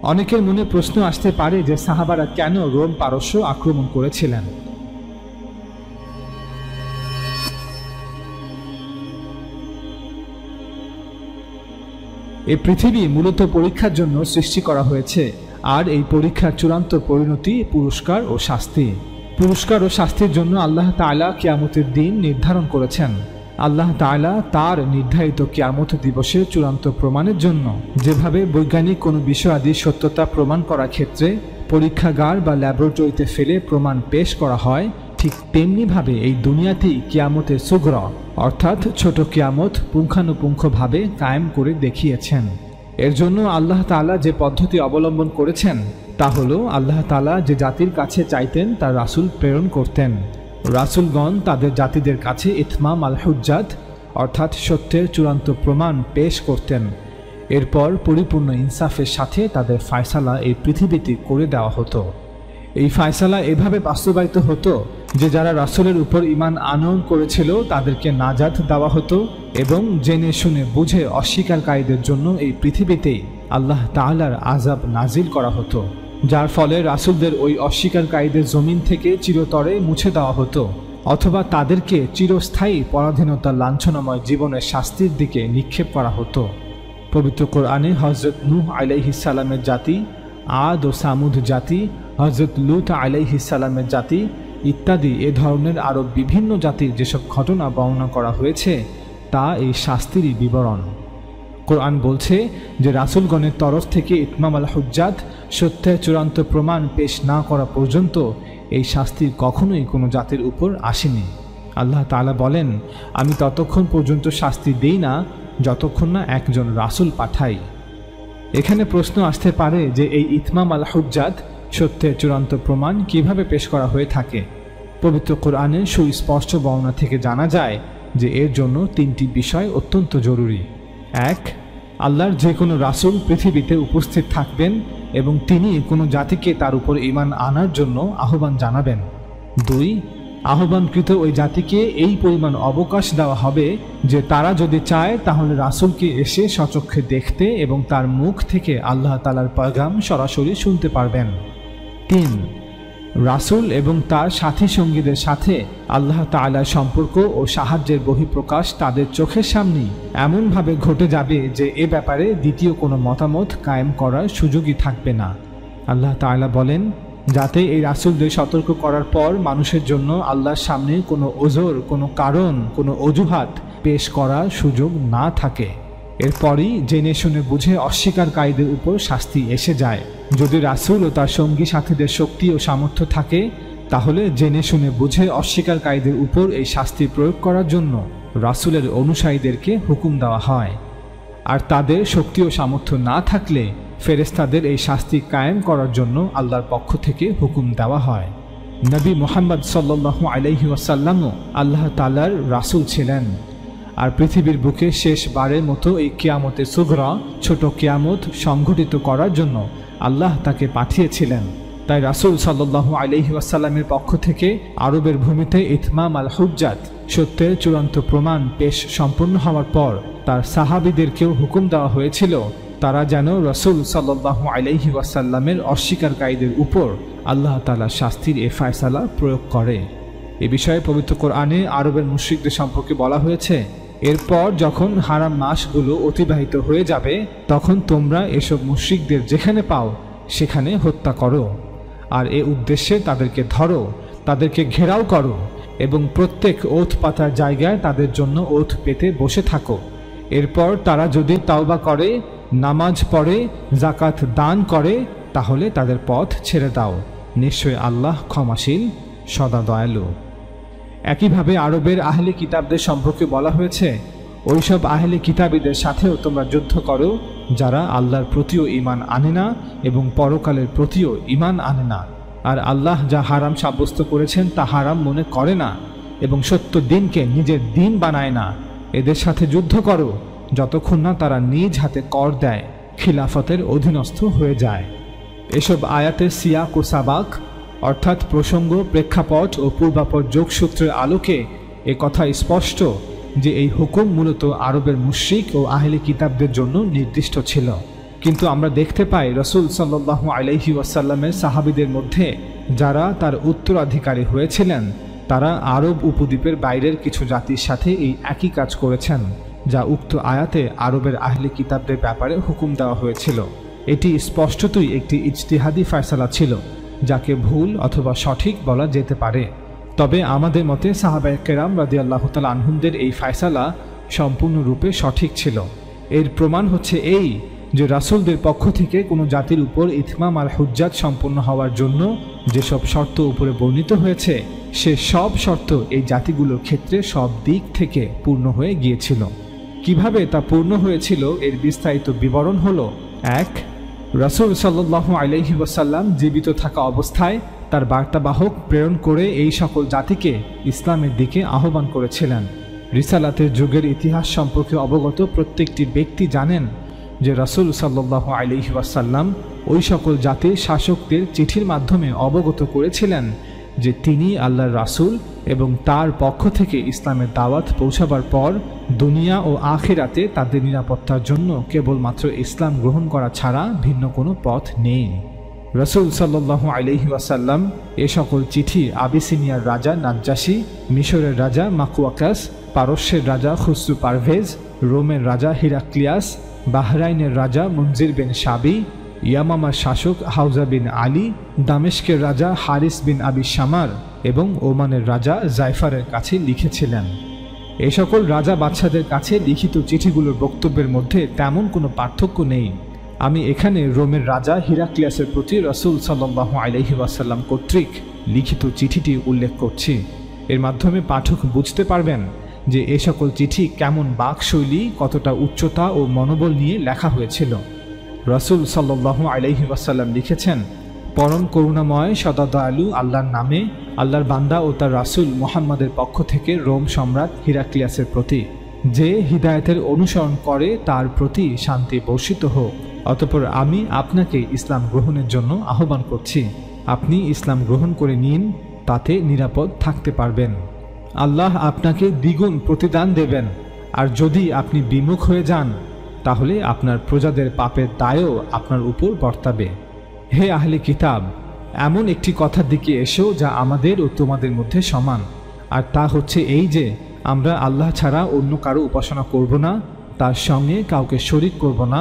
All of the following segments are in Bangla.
অনেকের মনে প্রশ্ন আসতে পারে যে সাহাবারা কেন রোম পারস্য আক্রমণ করেছিলেন। এই পৃথিবী মূলত পরীক্ষার জন্য সৃষ্টি করা হয়েছে, আর এই পরীক্ষার চূড়ান্ত পরিণতি পুরস্কার ও শাস্তি। পুরস্কার ও শাস্তির জন্য আল্লাহ তাআলা কিয়ামতের দিন নির্ধারণ করেছেন। আল্লাহ তাআলা তার নির্ধারিত কিয়ামত দিবসের চূড়ান্ত প্রমাণের জন্য যেভাবে বৈজ্ঞানিক কোনো বিষয়াদির সত্যতা প্রমাণ করার ক্ষেত্রে পরীক্ষাগার বা ল্যাবরেটরিতে ফেলে প্রমাণ পেশ করা হয়, ঠিক তেমনিভাবে এই দুনিয়াতেই কিয়ামতের সুগরা অর্থাৎ ছোট কিয়ামত পুঙ্খানুপুঙ্খভাবে কায়েম করে দেখিয়েছেন। এর জন্য আল্লাহ তাআলা যে পদ্ধতি অবলম্বন করেছেন তা হল, আল্লাহ তাআলা যে জাতির কাছে চাইতেন তার রাসূল প্রেরণ করতেন। রাসূলগণ তাদের জাতিদের কাছে ইতমাম আল হুজ্জাত অর্থাৎ সত্যের চূড়ান্ত প্রমাণ পেশ করতেন। এরপর পরিপূর্ণ ইনসাফের সাথে তাদের ফায়সালা এই পৃথিবীতে করে দেওয়া হতো। এই ফায়সালা এভাবে বাস্তবায়িত হতো যে যারা রাসূলের উপর ঈমান আনয়ন করেছিল তাদেরকে নাজাত দেওয়া হতো, এবং জেনে শুনে বুঝে অস্বীকারীদের জন্য এই পৃথিবীতেই আল্লাহ তাআলার আযাব নাজিল করা হতো, যার ফলে রাসূলদের ওই অস্বীকারীদের জমিন থেকে চিরতরে মুছে দেওয়া হতো, অথবা তাদেরকে চিরস্থায়ী পরাধীনতার লাঞ্ছনাময় জীবনের শাস্তির দিকে নিক্ষেপ করা হতো। পবিত্র কোরআনে হযরত নূহ আলাইহিস সালামের জাতি, আদ ও সামুদ জাতি, হযরত লূত আলাইহিস সালামের জাতি ইত্যাদি এ ধরনের আরও বিভিন্ন জাতির যেসব ঘটনা বর্ণনা করা হয়েছে তা এই শাস্তিরই বিবরণ। কোরআন বলছে যে রাসূলগণের তরফ থেকে ইতমাম আল হুজ্জাত সত্যের চূড়ান্ত প্রমাণ পেশ না করা পর্যন্ত এই শাস্তি কখনোই কোনো জাতির উপর আসেনি। আল্লাহ তাআলা বলেন, আমি ততক্ষণ পর্যন্ত শাস্তি দেই না যতক্ষণ না একজন রাসূল পাঠাই। এখানে প্রশ্ন আসতে পারে যে এই ইতমাম আল হুজ্জাত সত্যের চূড়ান্ত প্রমাণ কিভাবে পেশ করা হয়ে থাকে। পবিত্র কোরআনের সুস্পষ্ট বর্ণনা থেকে জানা যায় যে এর জন্য তিনটি বিষয় অত্যন্ত জরুরি। এক, আল্লাহর যে কোনো রাসূল পৃথিবীতে উপস্থিত থাকবেন এবং তিনি কোনো জাতিকে তার উপর ঈমান আনার জন্য আহ্বান জানাবেন। দুই, আহ্বানকৃত ওই জাতিকে এই পরিমাণ অবকাশ দেওয়া হবে যে তারা যদি চায় তাহলে রাসূলকে এসে স্বচক্ষে দেখতে এবং তার মুখ থেকে আল্লাহ তাআলার পয়গাম সরাসরি শুনতে পারবেন। তিন, রাসূল এবং তার সাথী সঙ্গীদের সাথে আল্লাহ তাআলার সম্পর্ক ও সাহায্যের বহিঃপ্রকাশ তাদের চোখের সামনেই এমনভাবে ঘটে যাবে যে এ ব্যাপারে দ্বিতীয় কোনো মতামত কায়েম করার সুযোগই থাকবে না। আল্লাহ তাআলা বলেন, যাতে এই রাসূলদের সতর্ক করার পর মানুষের জন্য আল্লাহর সামনে কোনো ওজর, কোনো কারণ, কোনো অজুহাত পেশ করার সুযোগ না থাকে। এরপরই জেনে শুনে বুঝে অস্বীকারীদের উপর শাস্তি এসে যায়। যদি রাসূল ও তার সঙ্গী সাথীদের শক্তি ও সামর্থ্য থাকে তাহলে জেনে শুনে বুঝে অস্বীকারীদের উপর এই শাস্তি প্রয়োগ করার জন্য রাসূলের অনুসারীদেরকে হুকুম দেওয়া হয়। আর তাদের শক্তি ও সামর্থ্য না থাকলে ফেরেশতাদের এই শাস্তি কায়েম করার জন্য আল্লাহর পক্ষ থেকে হুকুম দেওয়া হয়। নবী মুহাম্মদ সাল্লাল্লাহু আলাইহি ওয়াসাল্লামও আল্লাহ তাআলার রাসূল ছিলেন। আর পৃথিবীর বুকে শেষবারের মতো এই কিয়ামতের সুগরা ছোট কিয়ামত সংঘটিত করার জন্য আল্লাহ তাকে পাঠিয়েছিলেন। তাই রাসূল সাল্লাল্লাহু আলাইহি ওয়াসাল্লামের পক্ষ থেকে আরবের ভূমিতে ইতমাম আল হুজ্জাত সত্যের চূড়ান্ত প্রমাণ পেশ সম্পন্ন হওয়ার পর তার সাহাবীদেরকেও হুকুম দেওয়া হয়েছিল তারা যেন রাসূল সাল্লাল্লাহু আলাইহি ওয়াসাল্লামের অস্বীকারীদের উপর আল্লাহ তাআলার শাস্তির এ ফয়সালা প্রয়োগ করে। এ বিষয়ে পবিত্র কোরআনে আরবের মুশরিকদের সম্পর্কে বলা হয়েছে, এরপর যখন হারাম মাসগুলো অতিবাহিত হয়ে যাবে তখন তোমরা এসব মুশরিকদের যেখানে পাও সেখানে হত্যা করো, আর এ উদ্দেশ্যে তাদেরকে ধরো, তাদেরকে ঘেরাও করো এবং প্রত্যেক ওঠ পাতার জায়গায় তাদের জন্য ওঠ পেতে বসে থাকো। এরপর তারা যদি তাওবা করে, নামাজ পড়ে, যাকাত দান করে তাহলে তাদের পথ ছেড়ে দাও, নিশ্চয় আল্লাহ ক্ষমাশীল সদা দয়ালু। একইভাবে আরবের আহলে কিতাবদের সম্পর্কে বলা হয়েছে, ওইসব আহলে কিতাবীদের সাথেও তোমরা যুদ্ধ করো যারা আল্লাহর প্রতিও ঈমান আনে না এবং পরকালের প্রতিও ঈমান আনে না, আর আল্লাহ যা হারাম সাব্যস্ত করেছেন তা হারাম মনে করে না এবং সত্য দিনকে নিজের দিন বানায় না। এদের সাথে যুদ্ধ করো যতক্ষণ না তারা নিজ হাতে কর দেয়, খিলাফতের অধীনস্থ হয়ে যায়। এসব আয়াতের সিয়াক ও সাবাক অর্থাৎ প্রসঙ্গ, প্রেক্ষাপট ও পূর্বাপর যোগসূত্রের আলোকে এ কথা স্পষ্ট যে এই হুকুম মূলত আরবের মুশরিক ও আহলে কিতাবদের জন্য নির্দিষ্ট ছিল। কিন্তু আমরা দেখতে পাই রাসূল সাল্লাল্লাহু আলাইহি ওয়াসাল্লামের সাহাবীদের মধ্যে যারা তার উত্তরাধিকারী হয়েছিলেন তারা আরব উপদ্বীপের বাইরের কিছু জাতির সাথে এই একই কাজ করেছেন, যা উক্ত আয়াতে আরবের আহলে কিতাবদের ব্যাপারে হুকুম দেওয়া হয়েছিল। এটি স্পষ্টতই একটি ইজতিহাদি ফয়সালা ছিল, যাকে ভুল অথবা সঠিক বলা যেতে পারে। তবে আমাদের মতে সাহাবায়ে কেরাম রাদিয়াল্লাহু তাআলা আনহুমদের এই ফয়সালা সম্পূর্ণরূপে সঠিক ছিল। এর প্রমাণ হচ্ছে এই যে রাসূলদের পক্ষ থেকে কোনো জাতির উপর ইতমাম আল হুজ্জাত সম্পন্ন হওয়ার জন্য যেসব শর্ত উপরে বর্ণিত হয়েছে সে সব শর্ত এই জাতিগুলোর ক্ষেত্রে সব দিক থেকে পূর্ণ হয়ে গিয়েছিল। কিভাবে তা পূর্ণ হয়েছিল এর বিস্তারিত বিবরণ হলো: 1. রাসূল সাল্লাল্লাহু আলাইহি ওয়াসাল্লাম জীবিত থাকা অবস্থায় তার বার্তাবাহক প্রেরণ করে এই সকল জাতিকে ইসলামের দিকে আহ্বান করেছিলেন। রিসালাতের যুগের ইতিহাস সম্পর্কে অবগত প্রত্যেকটি ব্যক্তি জানেন যে রাসূল সাল্লাল্লাহু আলাইহি ওয়াসাল্লাম ওই সকল জাতির শাসকদের চিঠির মাধ্যমে অবগত করেছিলেন যে তিনি আল্লাহর রাসূল এবং তার পক্ষ থেকে ইসলামের দাওয়াত পৌঁছাবার পর দুনিয়া ও আখিরাতে তাদের নিরাপত্তার জন্য কেবলমাত্র ইসলাম গ্রহণ করা ছাড়া ভিন্ন কোনো পথ নেই। রাসূল সাল্লাল্লাহু আলাইহি ওয়াসাল্লাম এ সকল চিঠি আবিসিনিয়ার রাজা নাজ্জাশী, মিশরের রাজা মাকুয়াকাস, পারস্যের রাজা খুসরু পারভেজ, রোমের রাজা হিরাক্লিয়াস, বাহরাইনের রাজা মুনজির বিন শাবি, ইয়ামামার শাসক হাউজা বিন আলী, দামেস্কের রাজা হারিস বিন আবি শামার এবং ওমানের রাজা জায়ফারের কাছে লিখেছিলেন। এই সকল রাজা বাদশাদের কাছে লিখিত চিঠিগুলোর বক্তব্যের মধ্যে তেমন কোনো পার্থক্য নেই। আমি এখানে রোমের রাজা হিরাক্লিয়াসের প্রতি রাসূল সাল্লাল্লাহু আলাইহি ওয়াসাল্লাম কর্তৃক লিখিত চিঠিটি উল্লেখ করছি। এর মাধ্যমে পাঠক বুঝতে পারবেন যে এ সকল চিঠি কেমন বাকশৈলী, কতটা উচ্চতা ও মনোবল নিয়ে লেখা হয়েছিল। রাসূল সাল্লাল্লাহু আলাইহি ওয়াসাল্লাম লিখেছেন: পরম করুণাময় সদা দয়ালু আল্লাহর নামে, আল্লাহর বান্দা ও তার রাসূল মুহাম্মাদের পক্ষ থেকে রোম সম্রাট হিরাক্লিয়াসের প্রতি। যে হিদায়াতের অনুসরণ করে তার প্রতি শান্তি বর্ষিত হোক। অতঃপর আমি আপনাকে ইসলাম গ্রহণের জন্য আহ্বান করছি। আপনি ইসলাম গ্রহণ করে নিন, তাতে নিরাপদ থাকতে পারবেন। আল্লাহ আপনাকে দ্বিগুণ প্রতিদান দেবেন, আর যদি আপনি বিমুখ হয়ে যান তাহলে আপনার প্রজাদের পাপের দায়ও আপনার উপর বর্তাবে। হে আহলে কিতাব, এমন একটি কথার দিকে এসো যা আমাদের ও তোমাদের মধ্যে সমান, আর তা হচ্ছে এই যে আমরা আল্লাহ ছাড়া অন্য কারো উপাসনা করব না, তার সঙ্গে কাউকে শরীক করব না,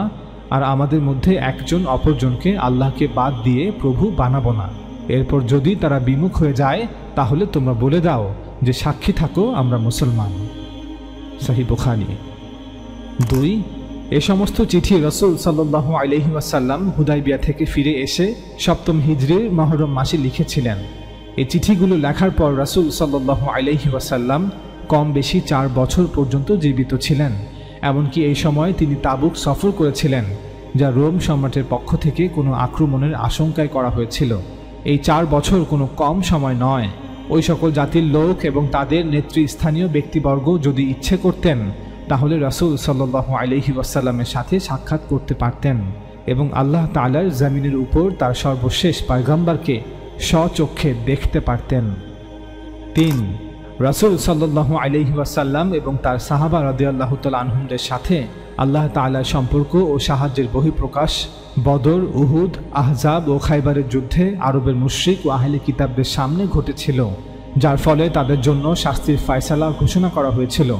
আর আমাদের মধ্যে একজন অপরজনকে আল্লাহকে বাদ দিয়ে প্রভু বানাবো না। এরপর যদি তারা বিমুখ হয়ে যায় তাহলে তোমরা বলে দাও যে সাক্ষী থাকো আমরা মুসলমান। সহিহ বুখারী। 2. এ সমস্ত চিঠি রাসূল সাল্লাল্লাহু আলাইহি ওয়াসাল্লাম হুদায়বিয়া থেকে ফিরে এসে 7ম হিজরির মুহররম মাসে লিখেছিলেন। এই চিঠিগুলো লেখার পর রাসূল সাল্লাল্লাহু আলাইহি ওয়াসাল্লাম কম বেশি 4 বছর পর্যন্ত জীবিত ছিলেন। এমনকি এই সময় তিনি তাবুক সফর করেছিলেন, যা রোম সম্রাটের পক্ষ থেকে কোনো আক্রমণের আশঙ্কায় করা হয়েছিল। এই 4 বছর কোনো কম সময় নয়। ওই সকল জাতির লোক এবং তাদের নেতৃস্থানীয় ব্যক্তিবর্গ যদি ইচ্ছে করতেন তাহলে রাসূল সাল্লাল্লাহু আলাইহি ওয়াসাল্লামের সাথে সাক্ষাৎ করতে পারতেন এবং আল্লাহ তাআলার জমিনের উপর তার সর্বশেষ পয়গম্বরকে স্বচক্ষে দেখতে পারতেন। 3. রাসূল সাল্লাল্লাহু আলাইহি ওয়াসাল্লাম এবং তার সাহাবা রাদিয়াল্লাহু তাআলা আনহুমদের সাথে আল্লাহ তাআলার সম্পর্ক ও সাহায্যের বহিঃপ্রকাশ বদর, উহুদ, আহজাব ও খাইবারের যুদ্ধে আরবের মুশরিক ও আহলে কিতাবদের সামনে ঘটেছিল, যার ফলে তাদের জন্য শাস্তির ফয়সালা ঘোষণা করা হয়েছিল।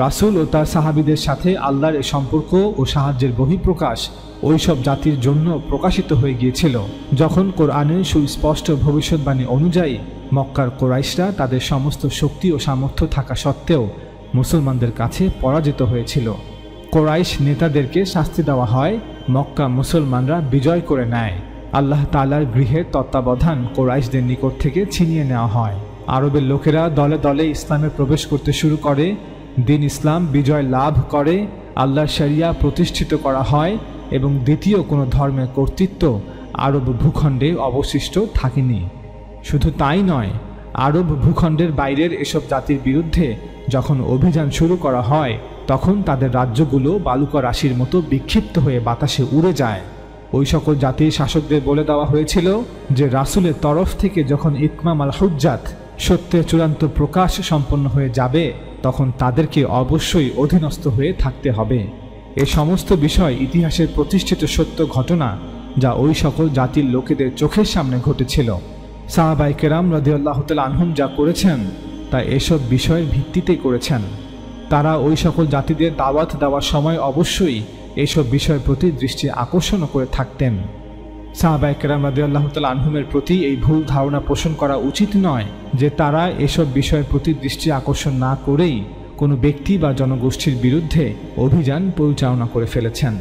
রাসূল ও তার সাহাবীদের সাথে আল্লাহর এই সম্পর্ক ও সাহায্যের বহিঃপ্রকাশ ওই সব জাতির জন্য প্রকাশিত হয়ে গিয়েছিল যখন কোরআনের সুস্পষ্ট ভবিষ্যৎবাণী অনুযায়ী মক্কার কুরাইশরা তাদের সমস্ত শক্তি ও সামর্থ্য থাকা সত্ত্বেও মুসলমানদের কাছে পরাজিত হয়েছিল। কুরাইশ নেতাদেরকে শাস্তি দেওয়া হয়, মক্কা মুসলমানরা বিজয় করে নেয়। আল্লাহ তাআলার গৃহের তত্ত্বাবধান কুরাইশদের নিকট থেকে ছিনিয়ে নেওয়া হয়। আরবের লোকেরা দলে দলে ইসলামে প্রবেশ করতে শুরু করে, দিন ইসলাম বিজয় লাভ করে, আল্লাহর শরিয়া প্রতিষ্ঠিত করা হয় এবং দ্বিতীয় কোনো ধর্মের কর্তৃত্ব আরব ভূখণ্ডে অবশিষ্ট থাকেনি। শুধু তাই নয়, আরব ভূখণ্ডের বাইরের এসব জাতির বিরুদ্ধে যখন অভিযান শুরু করা হয় তখন তাদের রাজ্যগুলো বালুকা রাশির মতো বিক্ষিপ্ত হয়ে বাতাসে উড়ে যায়। ওই সকল জাতির শাসকদের বলে দেওয়া হয়েছিল যে রাসূলের তরফ থেকে যখন ইতমাম আল হুজ্জাত সত্যের চূড়ান্ত প্রকাশ সম্পন্ন হয়ে যাবে তখন তাদেরকে অবশ্যই অধীনস্থ হয়ে থাকতে হবে। এ সমস্ত বিষয় ইতিহাসের প্রতিষ্ঠিত সত্য ঘটনা, যা ওই সকল জাতির লোকেদের চোখের সামনে ঘটেছিল। সাহাবায়ে কেরাম রাদিয়াল্লাহু তাআলা আনহুম যা করেছেন তা এসব বিষয়ের ভিত্তিতেই করেছেন। তারা ওই সকল জাতিদের দাওয়াত দেওয়ার সময় অবশ্যই এসব বিষয়ের প্রতি দৃষ্টি আকর্ষণ করে থাকতেন। সাহাবায়ে কেরাম রাদিয়াল্লাহু তাআলা আনহুমের প্রতি এই ভুল ধারণা পোষণ করা উচিত নয় যে তারা এসব বিষয়ের প্রতি দৃষ্টি আকর্ষণ না করেই কোনো ব্যক্তি বা জনগোষ্ঠীর বিরুদ্ধে অভিযান পরিচালনা করে ফেলেছেন।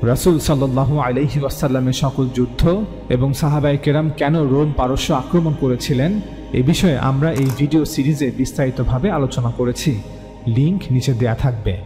রাসূল সাল্লাল্লাহু আলাইহি ওয়াসাল্লামের সকল যুদ্ধ এবং সাহাবায়ে কেরাম কেন রোম পারস্য আক্রমণ করেছিলেন এ বিষয়ে আমরা এই ভিডিও সিরিজে বিস্তারিতভাবে আলোচনা করেছি। লিংক নিচে দেয়া থাকবে।